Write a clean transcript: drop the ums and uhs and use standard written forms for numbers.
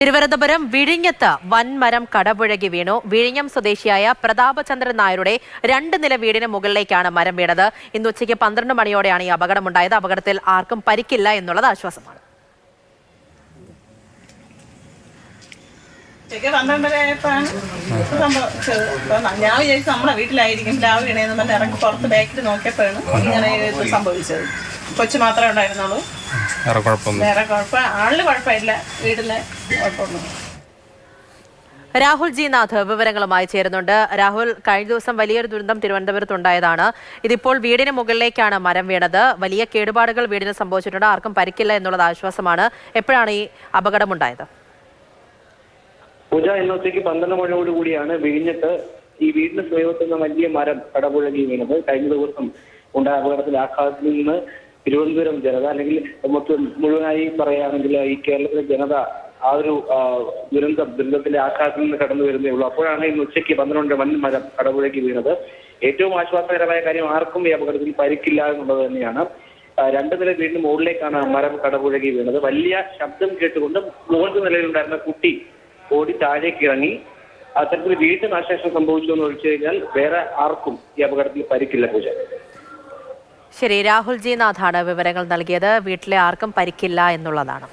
തിരുവനന്തപുരം വിഴിഞ്ഞത്ത് വൻമരം കടപുഴകി വീണു. വിഴിഞ്ഞം സ്വദേശിയായ പ്രതാപചന്ദ്രൻ നായരുടെ 2 നില വീടിന് മുകളിലേക്കാണ് മരം വീണത്. ഇന്ന് ഉച്ചയ്ക്ക് 12 മണിയോടെയാണ് ഈ അപകടമുണ്ടായത്. അപകടത്തിൽ ആർക്കും പരിക്കില്ല എന്നുള്ളത് ആശ്വാസമാണ്. ഞാൻ വിചാരിച്ചു നമ്മുടെ വീട്ടിലായിരിക്കും പ്ലാവ് വീണേന്ന് പറഞ്ഞ് ഇറങ്ങി പുറത്ത് ബാക്കിൽ നോക്കിയപ്പോഴാണ് ഇങ്ങനെ സംഭവിച്ചത്. കൊച്ചു മാത്രമേ ഉണ്ടായിരുന്നുള്ളൂ. വേറെ ആളിന് കുഴപ്പമില്ല, വീട്ടിലെ കുഴപ്പമൊന്നും. രാഹുൽ ജി നാഥ് വിവരങ്ങളുമായി ചേരുന്നുണ്ട്. രാഹുൽ, കഴിഞ്ഞ ദിവസം വലിയൊരു ദുരന്തം തിരുവനന്തപുരത്തുണ്ടായതാണ്. ഇതിപ്പോൾ വീടിന് മുകളിലേക്കാണ് മരം വീണത്. വലിയ കേടുപാടുകൾ വീടിന് സംഭവിച്ചിട്ടുണ്ട്. ആർക്കും പരിക്കില്ല എന്നുള്ളത് ആശ്വാസമാണ്. എപ്പോഴാണ് ഈ അപകടമുണ്ടായത്? പൂജ, ഇന്ന് ഉച്ചയ്ക്ക് 12 മണിയോടുകൂടിയാണ് വിഴിഞ്ഞത്ത് ഈ വീടിന് സമീപത്തുന്ന വലിയ മരം കടപുഴകി വീണത്. കഴിഞ്ഞ ദിവസം ഉണ്ടായ അപകടത്തിൽ ആഘാതത്തിൽ നിന്ന് തിരുവനന്തപുരം ജനത, അല്ലെങ്കിൽ മുഴുവനായി പറയുകയാണെങ്കിൽ ഈ കേരളത്തിലെ ജനത ആ ഒരു ദുരന്തത്തിന്റെ ആഘാതത്തിൽ നിന്ന് കടന്നു വരുന്നേ ഉള്ളൂ. അപ്പോഴാണ് ഇന്ന് ഉച്ചയ്ക്ക് 12 വൻ മരം കടപുഴകി വീണത്. ഏറ്റവും ആശ്വാസകരമായ കാര്യം, ആർക്കും ഈ അപകടത്തിൽ പരിക്കില്ല എന്നുള്ളത് തന്നെയാണ്. 2 നില വീടിന് മുകളിലേക്കാണ് മരം കടപുഴകി വീണത്. വലിയ ശബ്ദം കേട്ടുകൊണ്ട് മുകളിലത്തെ നിലയിലുണ്ടായിരുന്ന കുട്ടി ഓടി താഴേക്ക് ഇറങ്ങി. അത്തരത്തിൽ വീട്ടു നാശനഷ്ടം സംഭവിച്ചു എന്ന് ഒഴിച്ചു കഴിഞ്ഞാൽ വേറെ ആർക്കും ഈ അപകടത്തിൽ പരിക്കില്ല. പൂജ. ശരി, രാഹുൽ ജി നാഥാണ് വിവരങ്ങൾ നൽകിയത്. വീട്ടിലെ ആർക്കും പരിക്കില്ല എന്നുള്ളതാണ്.